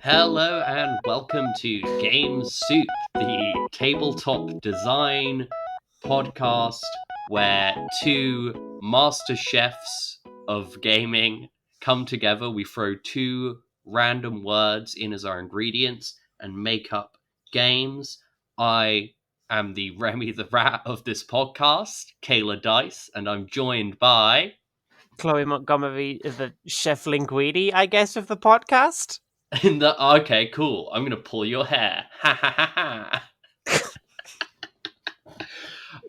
Hello and welcome to Game Soup, the tabletop design podcast where two master chefs of gaming come together. We throw two random words in as our ingredients and make up games. I am the Remy the Rat of this podcast, Kayla Dice, and I'm joined by... Chloe Montgomery is the chef linguini, I guess, of the podcast. Okay, cool. I'm gonna pull your hair. Ha ha ha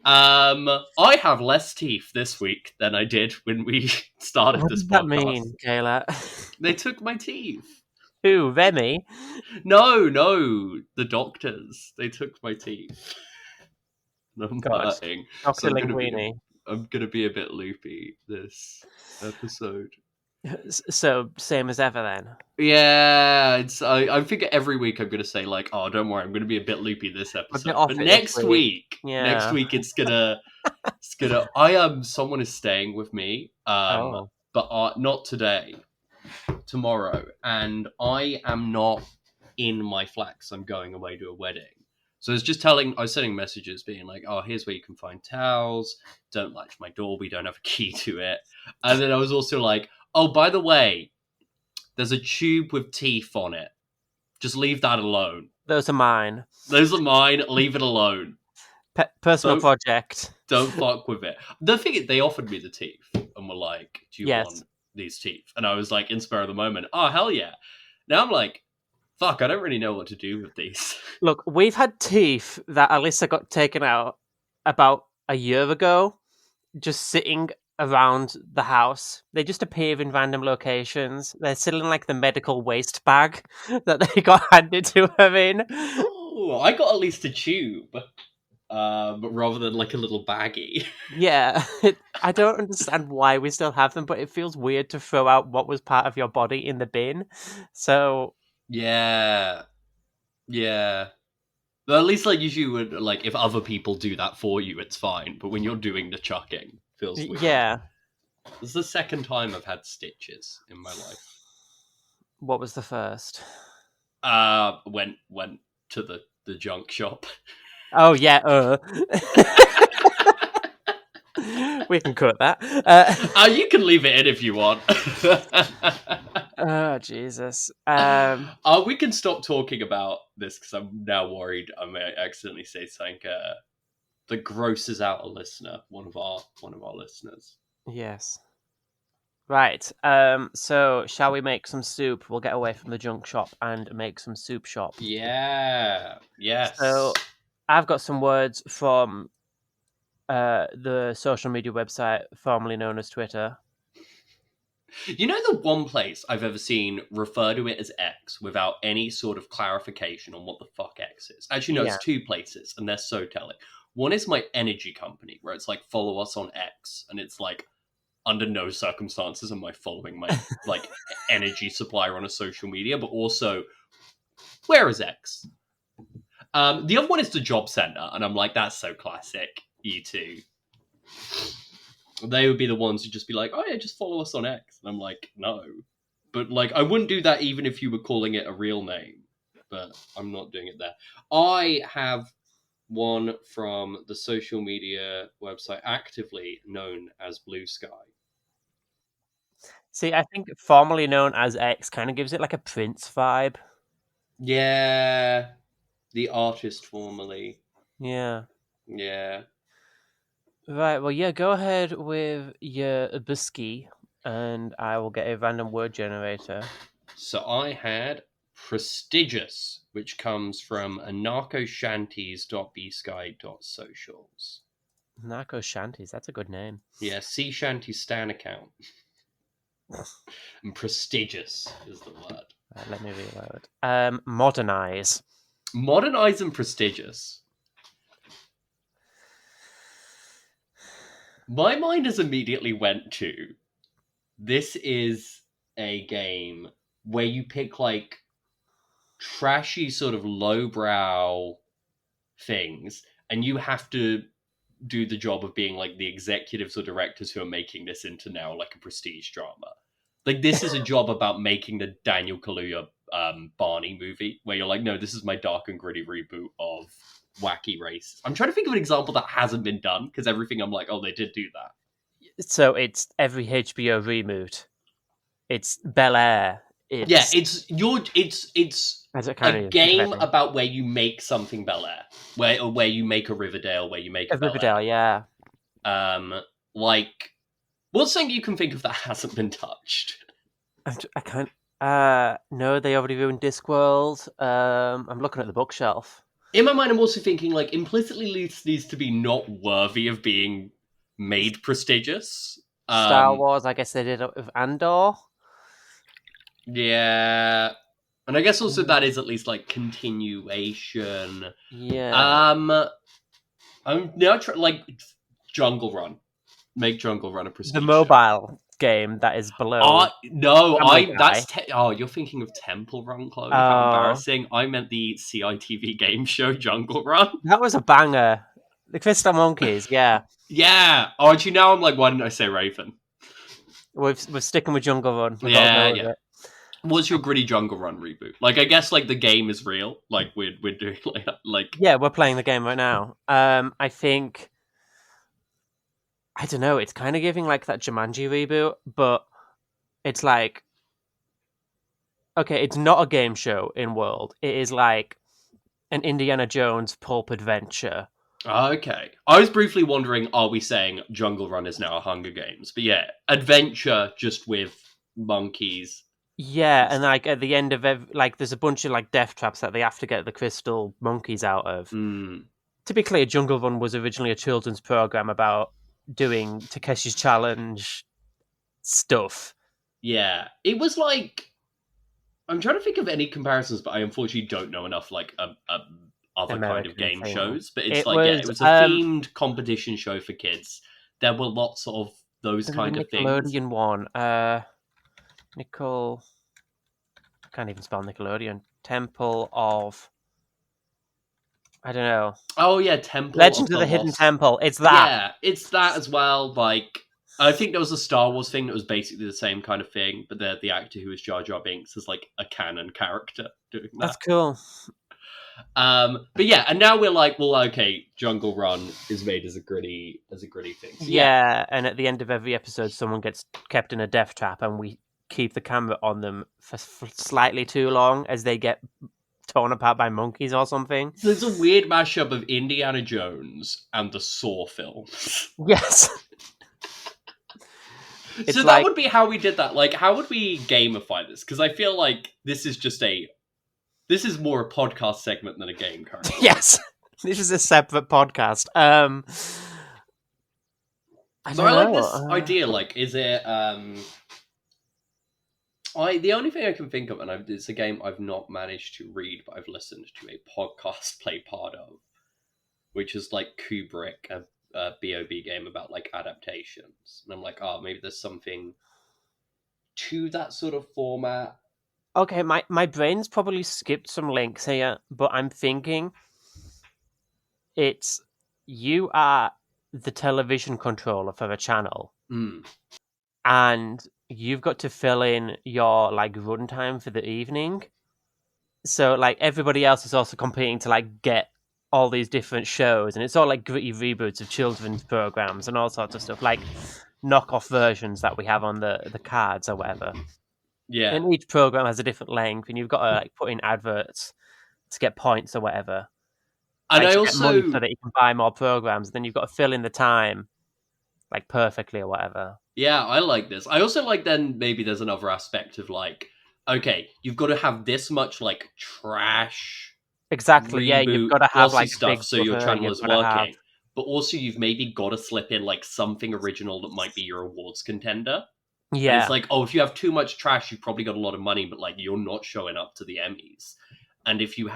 ha. I have less teeth this week than I did when we started What this does that podcast. mean, Kayla? They took my teeth. Who, Remy? No, the doctors. They took my teeth. I'm God, hurting. Dr. So Linguini. I'm gonna be a bit loopy this episode. So, same as ever then? Yeah, I figure every week I'm gonna say like, oh, don't worry, I'm gonna be a bit loopy this episode. But next week, it's gonna someone is staying with me, but not today, tomorrow, and I am not in my flat 'cause I'm going away to a wedding. So I was sending messages being like, oh, here's where you can find towels. Don't latch my door. We don't have a key to it. And then I was also like, oh, by the way, there's a tube with teeth on it. Just leave that alone. Those are mine. Leave it alone. Personal project. Don't fuck with it. The thing is, they offered me the teeth and were like, do you want these teeth? And I was like, in spur of the moment, oh, hell yeah. Now I'm like, fuck, I don't really know what to do with these. Look, we've had teeth that Alyssa got taken out about a year ago, just sitting around the house. They just appear in random locations. They're still in like the medical waste bag that they got handed to her in. Oh, I got at least a tube, but rather than like a little baggie. Yeah, I don't understand why we still have them, but it feels weird to throw out what was part of your body in the bin. So yeah. But at least like you would like if other people do that for you, it's fine. But when you're doing the chucking, it feels weird. Yeah. This is the second time I've had stitches in my life. What was the first? Went to the junk shop. Oh yeah. We can cut that. You can leave it in if you want. Oh Jesus. We can stop talking about this because I'm now worried I may accidentally say something that grosses out a listener, one of our listeners. Yes. Right. So shall we make some soup? We'll get away from the junk shop and make some soup shop. Yeah. Yes. So I've got some words from the social media website formerly known as Twitter. You know the one place I've ever seen refer to it as X without any sort of clarification on what the fuck X is? Actually, no, It's two places, and they're so telling. One is my energy company, where it's like, follow us on X, and it's like, under no circumstances am I following my like energy supplier on a social media, but also, where is X? The other one is the job center, and I'm like, that's so classic, you two. They would be the ones who just be like, oh yeah, just follow us on X. And I'm like, no. But like, I wouldn't do that even if you were calling it a real name. But I'm not doing it there. I have one from the social media website actively known as Blue Sky. See, I think formerly known as X kind of gives it like a Prince vibe. Yeah. The artist formerly. Yeah. Yeah. Right, well, yeah, go ahead with your bisky, and I will get a random word generator. So I had prestigious, which comes from narcoshanties.bsky.socials. Narco Shanties, that's a good name. Yeah, Sea Shanty Stan account. And prestigious is the word. Right, let me reload. Modernize. Modernize and prestigious. My mind has immediately went to, this is a game where you pick like trashy sort of lowbrow things and you have to do the job of being like the executives or directors who are making this into now like a prestige drama. Like this is a job about making the Daniel Kaluuya Barney movie, where you're like, no, this is my dark and gritty reboot of Wacky Race. I'm trying to think of an example that hasn't been done, because everything I'm like, oh, they did do that. So it's every HBO reboot. It's Bel Air. It's a game about where you make something Bel Air, where you make a Riverdale, where you make a Riverdale, yeah. Like, what's something you can think of that hasn't been touched? I can't. No, they already ruined Discworld. I'm looking at the bookshelf. In my mind, I'm also thinking, like, implicitly this needs to be not worthy of being made prestigious. Star Wars, I guess they did it with Andor. Yeah. And I guess also that is at least, like, continuation. Yeah. I'm now like, Jungle Run. Make Jungle Run a prestige The mobile game that is below. You're thinking of Temple Run, Chloe. How embarrassing. I meant the CITV game show Jungle Run. That was a banger. The Crystal Monkeys, yeah. Yeah. Oh, actually, now I'm like, why didn't I say Raven? We're sticking with Jungle Run. Yeah. What's your gritty Jungle Run reboot? Like, I guess, like, the game is real. Like, we're doing, like... Yeah, we're playing the game right now. I think... I don't know, it's kind of giving, like, that Jumanji reboot, but it's like... Okay, it's not a game show in world. It is, like, an Indiana Jones pulp adventure. Okay. I was briefly wondering, are we saying Jungle Run is now a Hunger Games? But yeah, adventure just with monkeys. Yeah, and like at the end of there's a bunch of like death traps that they have to get the crystal monkeys out of. To be clear, Jungle Run was originally a children's program about doing Takeshi's Challenge stuff. Yeah, it was like, I'm trying to think of any comparisons, but I unfortunately don't know enough like other American kind of game shows. But it's it was a themed competition show for kids. There were lots of those kind of things. Nickelodeon one. I can't even spell Nickelodeon. Temple of... I don't know. Oh, yeah, Temple Legends of the Hidden Temple. It's that. Yeah, it's that as well. Like, I think there was a Star Wars thing that was basically the same kind of thing, but the actor who was Jar Jar Binks is like a canon character doing that. That's cool. But yeah, and now we're like, well, okay, Jungle Run is made as a gritty thing. So, yeah, and at the end of every episode, someone gets kept in a death trap, and we keep the camera on them for slightly too long as they get torn apart by monkeys or something. So there's a weird mashup of Indiana Jones and the Saw films. Yes. So that would be how we did that. Like, how would we gamify this? Because I feel like this is more a podcast segment than a game currently. Yes. This is a separate podcast. I like this idea. Like, is it... the only thing I can think of, and it's a game I've not managed to read, but I've listened to a podcast play part of, which is like Kubrick, a B.O.B. game about like adaptations. And I'm like, maybe there's something to that sort of format. Okay, my brain's probably skipped some links here, but I'm thinking it's you are the television controller for a channel. And you've got to fill in your like runtime for the evening. So like everybody else is also competing to like get all these different shows, and it's all like gritty reboots of children's programs and all sorts of stuff, like knockoff versions that we have on the cards or whatever. Yeah. And each program has a different length, and you've got to like put in adverts to get points or whatever. And like, I also get money so that you can buy more programs. Then you've got to fill in the time like perfectly or whatever. Yeah, I like this. I also like then maybe there's another aspect of like, okay, you've got to have this much like trash. Exactly. Yeah, you've got to have like stuff so your channel is working. But also you've maybe got to slip in like something original that might be your awards contender. Yeah. And it's like, if you have too much trash, you've probably got a lot of money, but like you're not showing up to the Emmys. And if you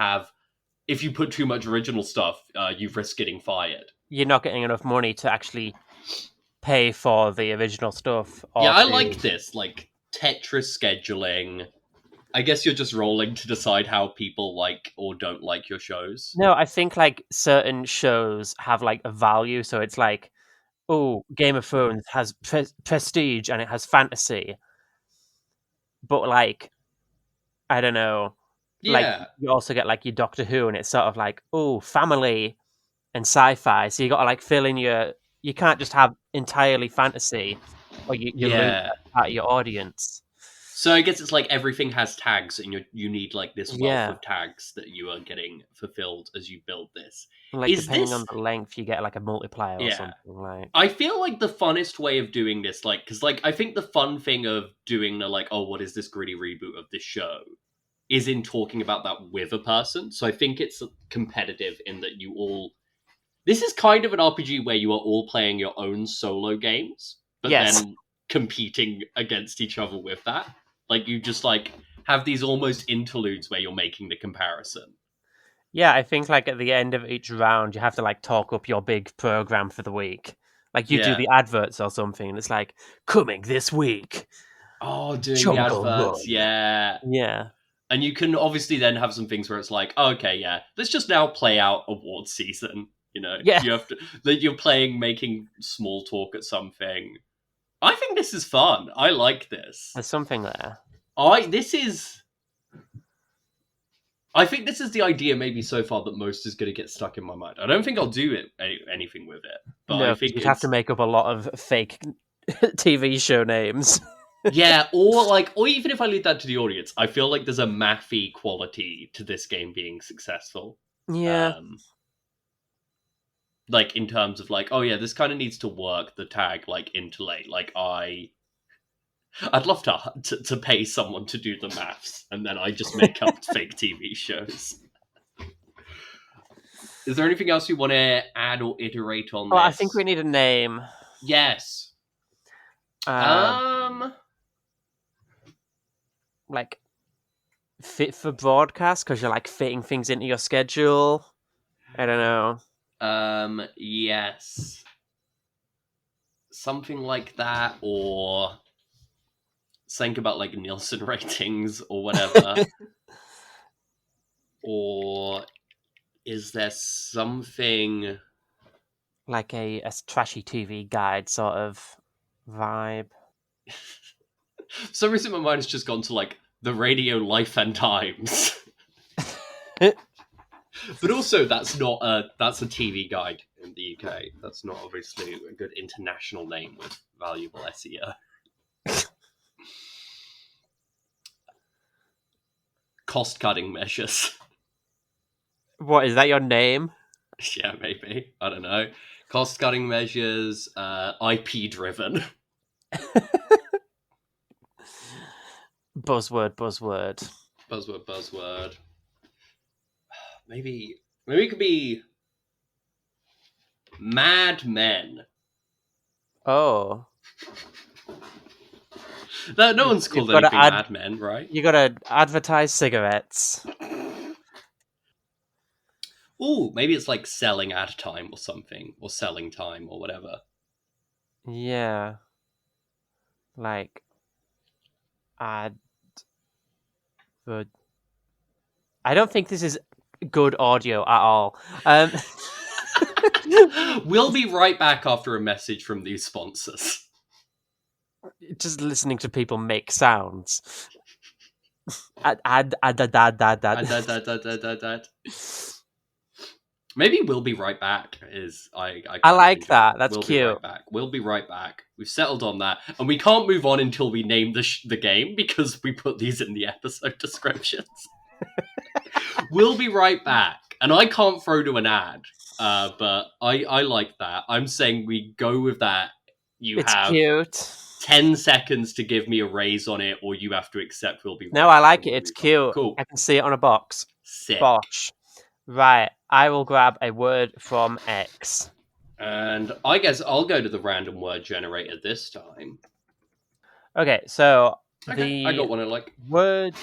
put too much original stuff, you risk getting fired. You're not getting enough money to actually pay for the original stuff. Yeah, I like this, like Tetris scheduling. I guess you're just rolling to decide how people like or don't like your shows. No, I think like certain shows have like a value, so it's like, Game of Thrones has prestige and it has fantasy, but like, I don't know, Yeah. Like, you also get, like, your Doctor Who, and it's sort of like, oh, family and sci-fi, so you got to, like, fill in you can't just have entirely fantasy, or you lose that part of your audience. So I guess it's like everything has tags, and you need like this wealth Yeah. of tags that you are getting fulfilled as you build this. Like, depending on the length, you get, like, a multiplier or something, like... I feel like the funnest way of doing this, like, because, like, I think the fun thing of doing the, like, oh, what is this gritty reboot of this show, is in talking about that with a person. So I think it's competitive in that you all... This is kind of an RPG where you are all playing your own solo games, but then competing against each other with that. Like, you just, like, have these almost interludes where you're making the comparison. Yeah, I think, like, at the end of each round, you have to, like, talk up your big program for the week. Like, you do the adverts or something, and it's like, coming this week. Oh, doing the adverts, yeah. Yeah. And you can obviously then have some things where it's like, oh, okay, yeah, let's just now play out award season. You know, you have to, that you're playing, making small talk at something. I think this is fun. I like this. There's something there. I think this is the idea maybe so far that most is going to get stuck in my mind. I don't think I'll do anything with it. But no, I think you'd have to make up a lot of fake TV show names. Yeah, or even if I leave that to the audience, I feel like there's a mathy quality to this game being successful. Yeah. Like, in terms of, like, oh yeah, this kind of needs to work, the tag, like, interlate. Like, I'd love to pay someone to do the maths, and then I just make up fake TV shows. Is there anything else you want to add or iterate on this? I think we need a name. Yes. Like, fit for broadcast, because you're, like, fitting things into your schedule. I don't know. Yes. Something like that, or think about, like, Nielsen ratings or whatever. Or is there something... Like a trashy TV guide sort of vibe. For some reason my mind has just gone to, like, the Radio Life and Times. But also, that's a TV guide in the UK. That's not obviously a good international name with valuable SEO. Cost-cutting measures. What, is that your name? Yeah, maybe. I don't know. Cost-cutting measures, IP-driven. Buzzword. Maybe it could be Mad Men. Oh. No one's called anything Mad Men, right? You gotta advertise cigarettes. Ooh, maybe it's like selling ad time or something, or selling time or whatever. Yeah. Like, I don't think this is good audio at all. We'll be right back after a message from these sponsors. Just listening to people make sounds. Maybe we'll be right back. I like that. That's we'll cute. Be right back. We'll be right back. We've settled on that, and we can't move on until we name the game because we put these in the episode descriptions. We'll be right back, and I can't throw to an ad, but I like that. I'm saying we go with that. It's cute. 10 seconds to give me a raise on it, or you have to accept we'll be right back. No, I like it. It's cute. Cool. I can see it on a box. Sick. Bosh. Right, I will grab a word from X. And I guess I'll go to the random word generator this time. Okay, so I got one I like. Word...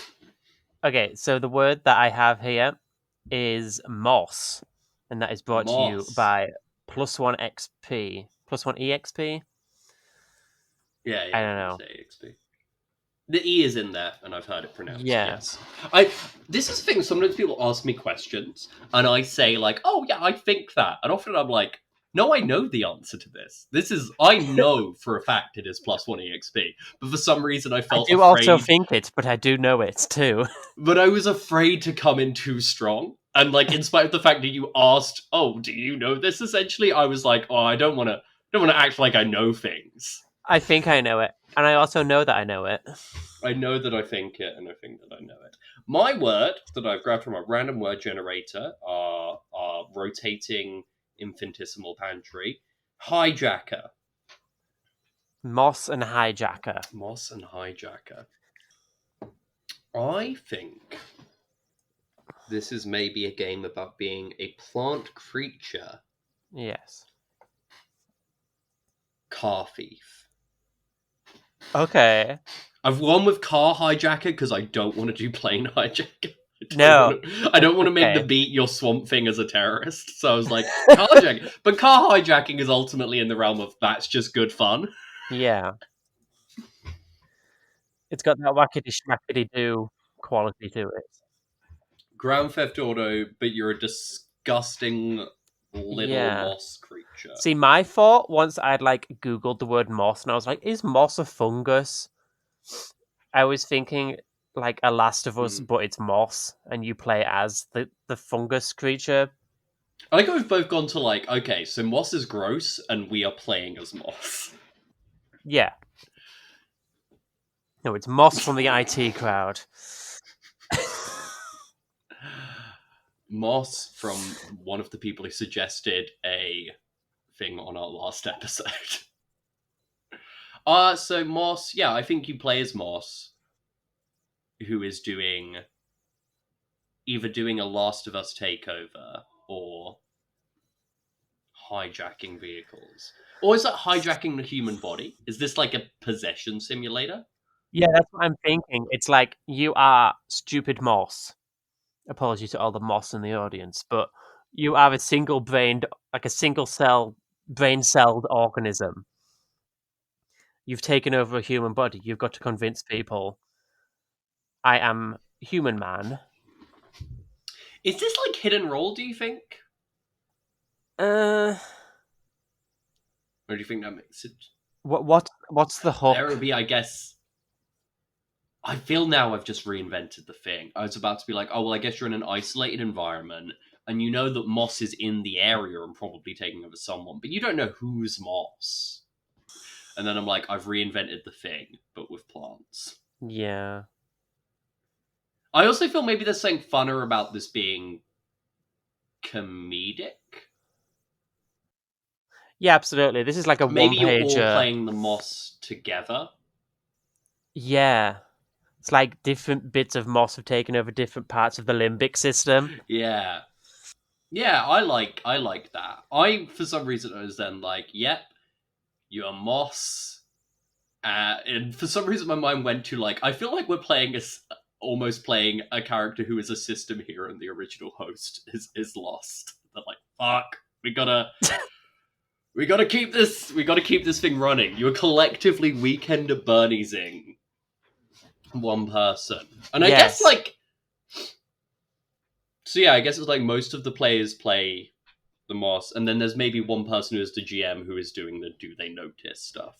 Okay, so the word that I have here is moss. And that is brought to you by +1 XP. +1 EXP? Yeah, I don't know. EXP. The E is in there, and I've heard it pronounced. Yeah. Yes. This is the thing, sometimes people ask me questions, and I say, like, oh, yeah, I think that. And often I'm like, No, I know the answer to this. I know for a fact it is +1 EXP, but for some reason I felt afraid. I do also think it, but I do know it too. But I was afraid to come in too strong. And, like, in spite of the fact that you asked, oh, do you know this, essentially, I was like, oh, I don't want to act like I know things. I think I know it. And I also know that I know it. I know that I think it, and I think that I know it. My word that I've grabbed from a random word generator are rotating infinitesimal pantry. Hijacker. Moss and hijacker. Moss and hijacker. I think this is maybe a game about being a plant creature. Yes. Car thief. Okay. I've gone with car hijacker because I don't want to do plane hijacker. I don't want to make the beat your Swamp Thing as a terrorist. So I was like, carjacking. But car hijacking is ultimately in the realm of that's just good fun. Yeah. It's got that wackety schmackety do quality to it. Grand Theft Auto, but you're a disgusting little moss creature. See, my thought, once I'd like Googled the word moss, and I was like, is moss a fungus? I was thinking like a Last of Us, but it's moss, and you play as the fungus creature. I think we've both gone to like, okay, so moss is gross, and we are playing as moss. Yeah. No, it's Moss from the IT crowd. Moss from one of the people who suggested a thing on our last episode. So Moss, yeah, I think you play as Moss, who is either doing a Last of Us takeover or hijacking vehicles. Or is that hijacking the human body? Is this like a possession simulator? Yeah, that's what I'm thinking. It's like, you are stupid Moss. Apologies to all the Moss in the audience, but you are a single-brained, like a single-cell, brain-celled organism. You've taken over a human body. You've got to convince people, I am human man. Is this like hit and roll, do you think? Or do you think that makes it... What's the hook? There would be, I guess... I feel now I've just reinvented the thing. I was about to be like, oh, well, I guess you're in an isolated environment, and you know that Moss is in the area and probably taking over someone, but you don't know who's Moss. And then I'm like, I've reinvented the thing, but with plants. Yeah. I also feel maybe there's something funner about this being comedic. Yeah, absolutely. This is like a maybe one-pager. Maybe you're all playing the Moss together. Yeah. It's like different bits of Moss have taken over different parts of the limbic system. Yeah. Yeah, I like that. I, for some reason, I was then like, yep, you're Moss. And for some reason, my mind went to, like, I feel like we're almost playing a character who is a system hero and the original host is lost. They're like, fuck, we gotta keep this thing running. You're collectively Weekend at Bernie'sing one person. And I guess, like... So yeah, I guess it's like most of the players play the Moss, and then there's maybe one person who is the GM who is doing the do they notice stuff.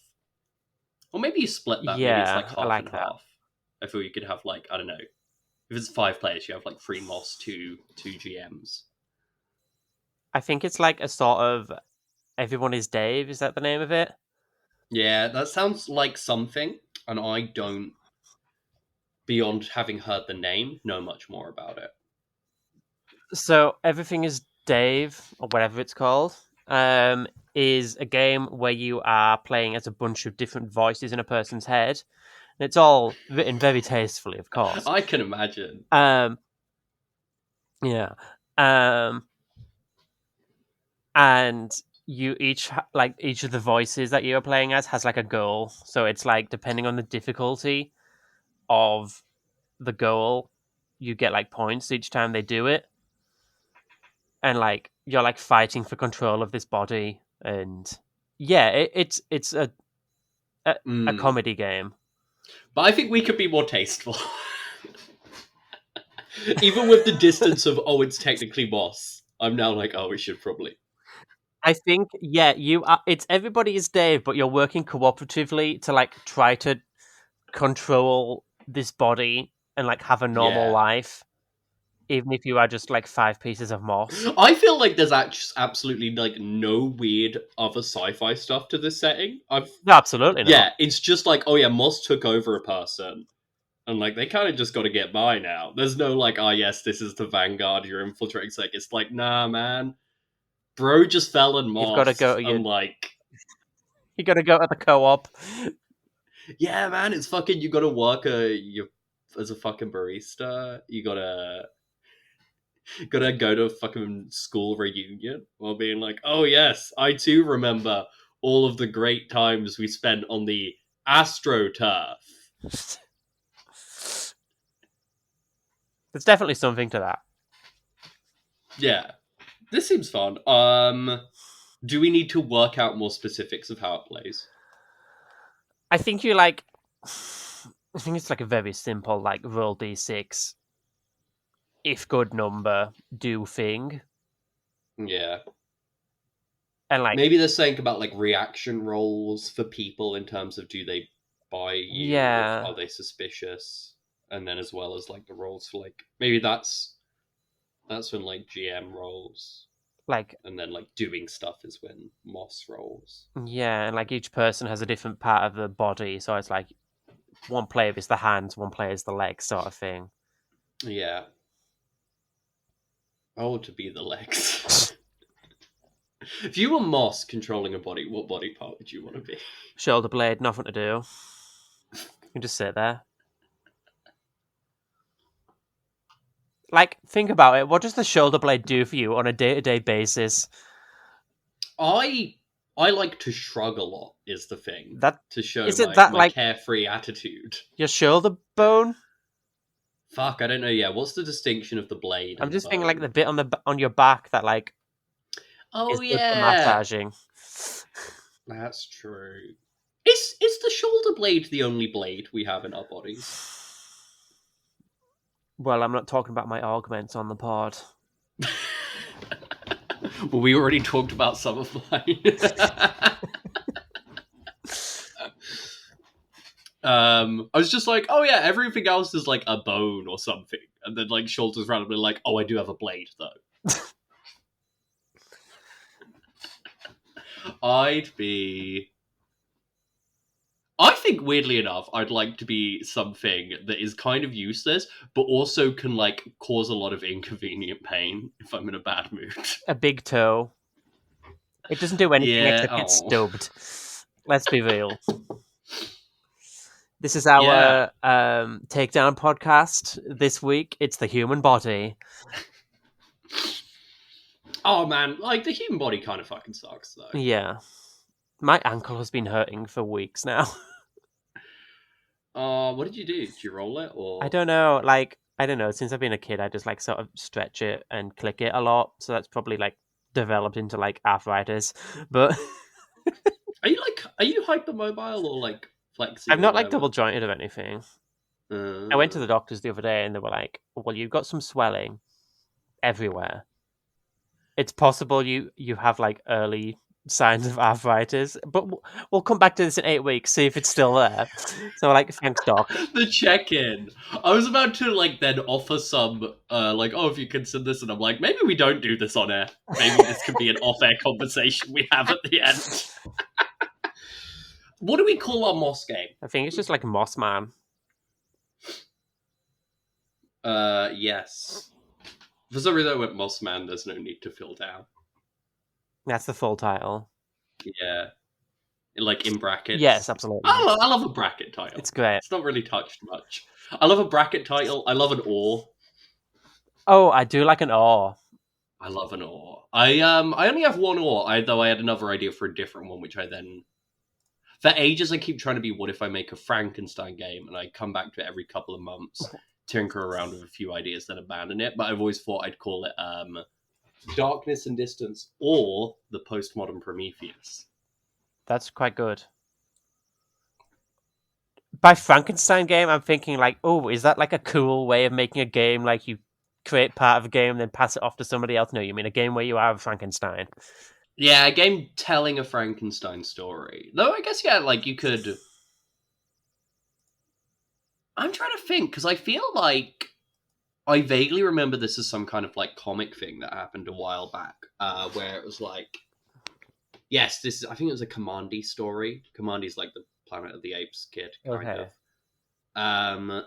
Or maybe you split that. Yeah, maybe it's like half like and that. half. I feel you could have, like, I don't know. If it's 5 players, you have like 3 Moss, 2 GMs. I think it's like a sort of Everyone is Dave. Is that the name of it? Yeah, that sounds like something, and I don't, beyond having heard the name, know much more about it. So Everything is Dave, or whatever it's called, is a game where you are playing as a bunch of different voices in a person's head. And it's all written very tastefully, of course. I can imagine. Yeah. And you each of the voices that you're playing as has like a goal. So it's like, depending on the difficulty of the goal, you get like points each time they do it. And like you're like fighting for control of this body, and yeah, it's a comedy game. But I think we could be more tasteful. Even with the distance of, oh, it's technically Moss, I'm now like, oh, we should probably. I think, yeah, you are. It's everybody is Dave, but you're working cooperatively to like try to control this body and like have a normal life, even if you are just like 5 pieces of moss. I feel like there's absolutely like no weird other sci-fi stuff to this setting. No, absolutely not. Yeah, it's just like, oh yeah, moss took over a person. And, like, they kind of just got to get by now. There's no, like, yes, this is the Vanguard, you're infiltrating. It's like, nah, man. Bro just fell in moss. You've got to go to like... You got to go to the co-op. Yeah, man, it's fucking... You got to work as a fucking barista. You got to... go to a fucking school reunion while being like, oh, yes, I too remember all of the great times we spent on the AstroTurf. There's definitely something to that. Yeah. This seems fun. Do we need to work out more specifics of how it plays? I think you like... I think it's like a very simple, like, roll d6. If good number, do thing. Yeah. And like... Maybe there's something about, like, reaction rolls for people in terms of do they buy you? Yeah. Are they suspicious? And then as well as, like, the rolls for, like... Maybe that's when, like, GM rolls. Like... And then, like, doing stuff is when Moss rolls. Yeah, and, like, each person has a different part of the body, so it's, like, one player is the hands, one player is the legs, sort of thing. Yeah. I want to be the legs. If you were Moss controlling a body, what body part would you want to be? Shoulderblade, nothing to do. You can just sit there. Like, think about it. What does the shoulderblade do for you on a day-to-day basis? I like to shrug a lot, is the thing. To show my carefree attitude. Your shoulder bone? Fuck, I don't know. Yeah, what's the distinction of the blade? I'm just thinking like the bit on your back that like. Oh is good for massaging. That's true. Is the shoulder blade the only blade we have in our bodies? Well, I'm not talking about my augments on the pod. Well, we already talked about some of mine. I was just like, oh yeah, everything else is like a bone or something. And then like shoulders randomly like, oh, I do have a blade though. I think weirdly enough, I'd like to be something that is kind of useless, but also can like cause a lot of inconvenient pain if I'm in a bad mood. A big toe. It doesn't do anything except get stubbed. Let's be real. This is our takedown podcast this week. It's the human body. Oh man, like the human body kind of fucking sucks though. Yeah. My ankle has been hurting for weeks now. What did you do? Did you roll it or? I don't know. Like, I don't know. Since I've been a kid, I just like sort of stretch it and click it a lot. So that's probably like developed into like arthritis. But are you hypermobile or like flexing? I'm not like double jointed or anything. I went to the doctors the other day and they were like, "Well, you've got some swelling everywhere. It's possible you have like early signs of arthritis, but we'll come back to this in 8 weeks, see if it's still there." So like, thanks doc. The check-in. I was about to like then offer some like, oh, if you consider this, and I'm like, maybe we don't do this on air. Maybe this could be an off-air conversation we have at the end. What do we call our Moss game? I think it's just like Moss Man. Yes. For some reason I went Moss Man, there's no need to fill down. That's the full title. Yeah. Like in brackets. Yes, absolutely. I love a bracket title. It's great. It's not really touched much. I love a bracket title. I love an or. Oh, I do like an or. I love an or. I only have one or, though I had another idea for a different one, which I then... For ages I keep trying to be, what if I make a Frankenstein game? And I come back to it every couple of months, tinker around with a few ideas, then abandon it. But I've always thought I'd call it... Darkness and Distance, or the Postmodern Prometheus. That's quite good. By Frankenstein game, I'm thinking like, oh, is that like a cool way of making a game? Like you create part of a game, then pass it off to somebody else? No, you mean a game where you are Frankenstein. Yeah, a game telling a Frankenstein story. Though I guess, yeah, like, you could... I'm trying to think, because I feel like I vaguely remember this as some kind of, like, comic thing that happened a while back, where it was like... Yes, I think it was a Commandy story. Commandy's like the Planet of the Apes kid, kind of.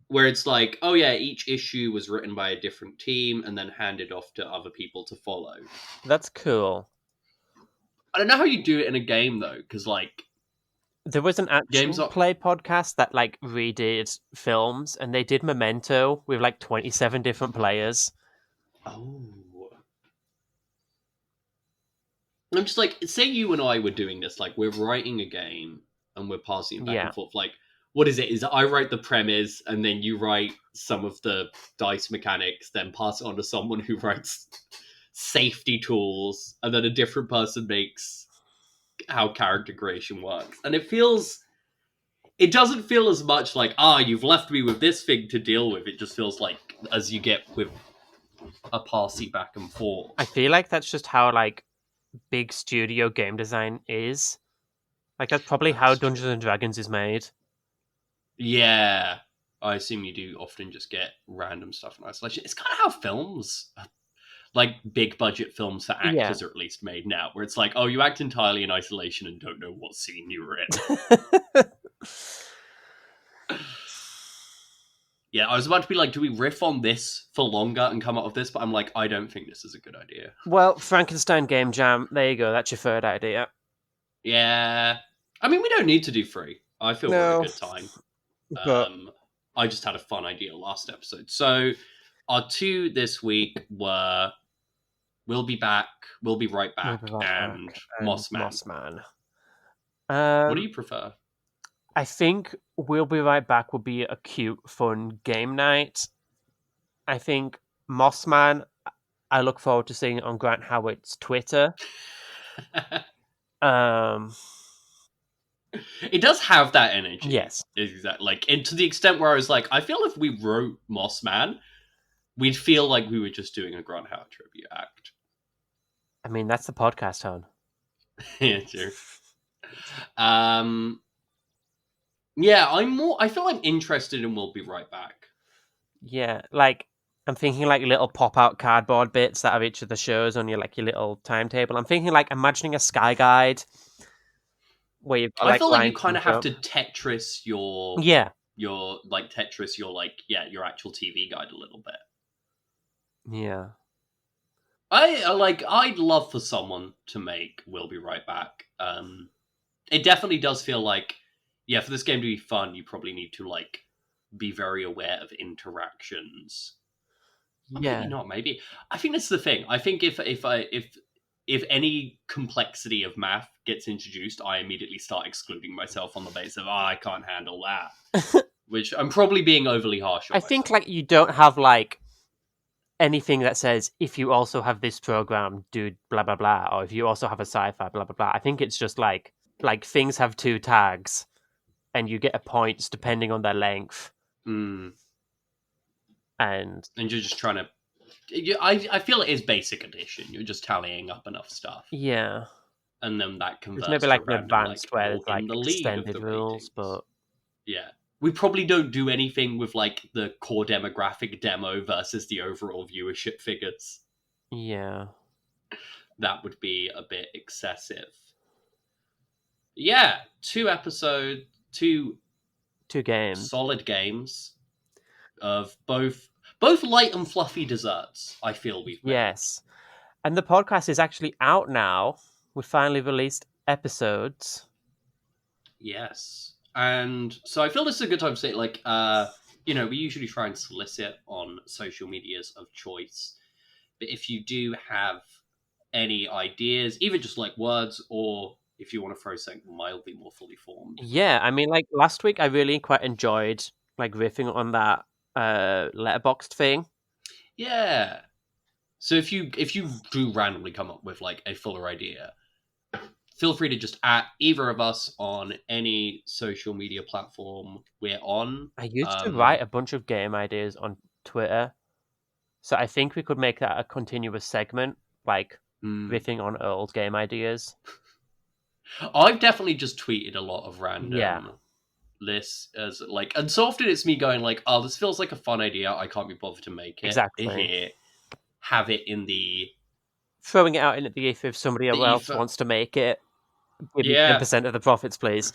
Where it's like, oh yeah, each issue was written by a different team and then handed off to other people to follow. That's cool. I don't know how you do it in a game, though, because, like... There was an action play podcast that, like, redid films, and they did Memento with, like, 27 different players. Oh. I'm just like, say you and I were doing this, like, we're writing a game, and we're passing it back and forth, like, what is it? Is I write the premise, and then you write some of the dice mechanics, then pass it on to someone who writes safety tools, and then a different person makes how character creation works. And it doesn't feel as much like, you've left me with this thing to deal with. It just feels like, as you get with a passy back and forth. I feel like that's just how, like, big studio game design is. Like, that's probably how Dungeons and Dragons is made. Yeah. I assume you do often just get random stuff in isolation. It's kind of how films, like big budget films for actors, are at least made now, where it's like, you act entirely in isolation and don't know what scene you were in. Yeah, I was about to be like, do we riff on this for longer and come up with this? But I'm like, I don't think this is a good idea. Well, Frankenstein Game Jam, there you go. That's your third idea. Yeah. I mean, we don't need to do 3. I feel we're a good time. But... I just had a fun idea last episode. So our 2 this week were We'll Be Back, We'll Be Right Back, and Mossman. What do you prefer? I think We'll Be Right Back would be a cute, fun game night. I think Mossman, I look forward to seeing it on Grant Howitt's Twitter. It does have that energy. Yes. Exactly. Like, and to the extent where I was like, I feel if we wrote Mossman, we'd feel like we were just doing a Grant Howard tribute act. I mean, that's the podcast, hon. Yeah, true. Yeah, I feel I'm interested in We'll Be Right Back. Yeah, like, I'm thinking like little pop-out cardboard bits that are each of the shows on your little timetable. I'm thinking like imagining a Sky Guide where you've got, I feel like you kind of have to Tetris your your actual TV guide a little bit. Yeah. I'd love for someone to make We'll Be Right Back. It definitely does feel like, yeah, for this game to be fun, you probably need to like be very aware of interactions. Yeah. Maybe not. Maybe I think that's the thing. I think if any complexity of math gets introduced, I immediately start excluding myself on the basis of I can't handle that, which I'm probably being overly harsh on. I think like you don't have like anything that says if you also have this program, do blah blah blah, or if you also have a sci-fi blah blah blah. I think it's just like things have 2 tags, and you get a points depending on their length. Mm. And you're just trying to. I feel it is basic addition. You're just tallying up enough stuff. Yeah. And then that converts. There's maybe like an advanced where there's like extended rules, but yeah. We probably don't do anything with like the core demographic demo versus the overall viewership figures. Yeah. That would be a bit excessive. Yeah, 2 episodes, 2 games. Solid games of both light and fluffy desserts, I feel we've made. Yes. And the podcast is actually out now. We finally released episodes. Yes. And so I feel this is a good time to say, like, we usually try and solicit on social medias of choice. But if you do have any ideas, even just like words, or if you want to throw something mildly more fully formed. Yeah, I mean, like last week I really quite enjoyed like riffing on that letterboxed thing. Yeah. So if you do randomly come up with like a fuller idea, feel free to just at either of us on any social media platform we're on. I used to write a bunch of game ideas on Twitter, so I think we could make that a continuous segment. Like riffing on old game ideas. I've definitely just tweeted a lot of random lists as like, and so often it's me going like, oh, this feels like a fun idea. I can't be bothered to make it. Exactly. Here, have it in the... Throwing it out in the ether if somebody else wants to make it. Give me 10% of the profits, please.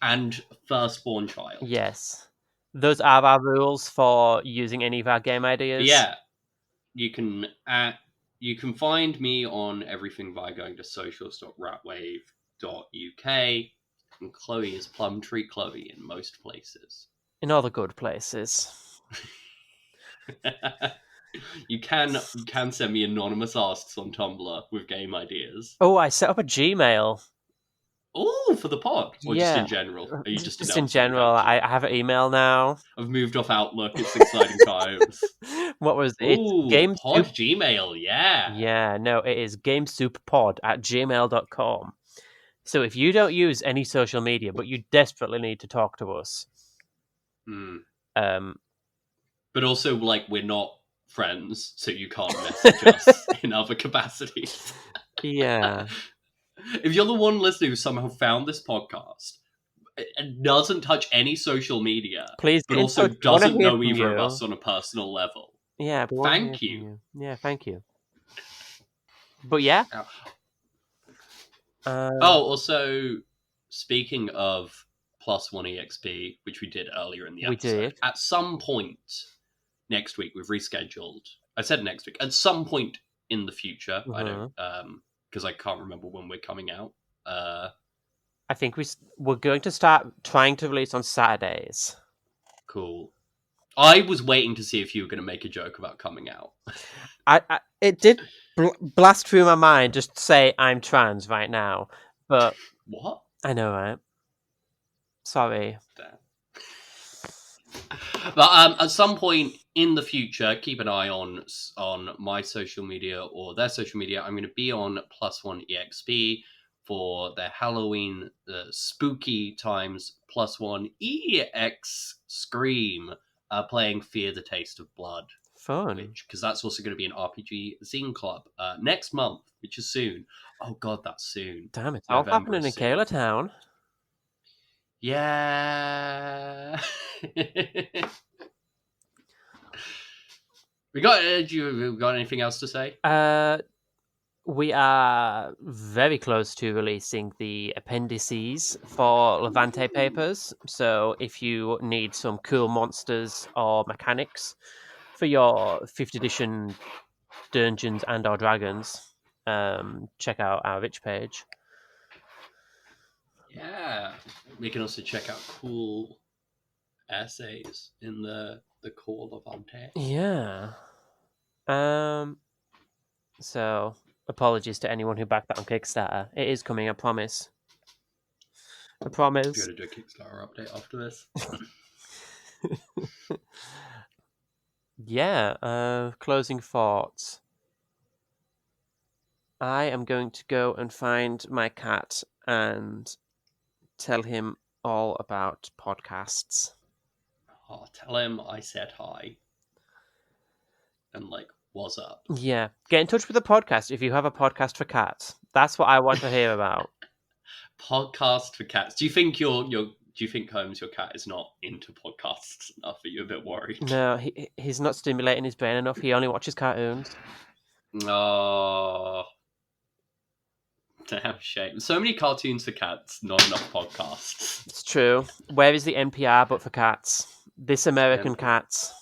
And firstborn child. Yes. Those are our rules for using any of our game ideas. Yeah. You can find me on everything by going to socials.ratwave.uk, and Chloe is Plumtree Chloe in most places. In all the good places. You can send me anonymous asks on Tumblr with game ideas. Oh, I set up a Gmail. Oh, for the pod? Or just in general? Are you just in general? I have an email now. I've moved off Outlook. It's exciting times. What was it? Ooh, pod Gmail, yeah. Yeah, no, it is gamesouppod@gmail.com. So if you don't use any social media, but you desperately need to talk to us... but also, like, we're not friends, so you can't message us in other capacities. Yeah. If you're the one listener who somehow found this podcast and doesn't touch any social media, please, but also doesn't know either of us on a personal level, thank you. Yeah, thank you. But yeah. Also, speaking of +1 EXP, which we did earlier in the episode, at some point next week, we've rescheduled. I said next week. At some point in the future, I don't, because I can't remember when we're coming out. I think we're going to start trying to release on Saturdays. Cool. I was waiting to see if you were going to make a joke about coming out. It did blast through my mind just to say I'm trans right now, but what? I know, right? Sorry. Damn. But at some point in the future, keep an eye on my social media or their social media. I'm going to be on +1 EXP for their Halloween spooky times +1 EX Scream, playing Fear the Taste of Blood. Fun. Because that's also going to be an RPG zine club next month, which is soon. Oh god, that's soon. Damn, it's all happening in Kayla Town. Yeah. We got anything else to say? We are very close to releasing the appendices for Levante papers. So if you need some cool monsters or mechanics for your 5th edition Dungeons and or Dragons, check out our Rich page. Yeah, we can also check out cool essays in the core Levante. Yeah. So apologies to anyone who backed that on Kickstarter. It is coming, I promise. I promise. You're going to do a Kickstarter update after this. Yeah, closing thoughts. I am going to go and find my cat and tell him all about podcasts. Oh, tell him I said hi. And like, what's up? Yeah, get in touch with the podcast if you have a podcast for cats. That's what I want to hear about. Podcast for cats. Do you think do you think Holmes, your cat, is not into podcasts enough? Are you a bit worried? No, he's not stimulating his brain enough. He only watches cartoons. Oh, damn shame. So many cartoons for cats, not enough podcasts. It's true. Where is the NPR but for cats? This American Cats.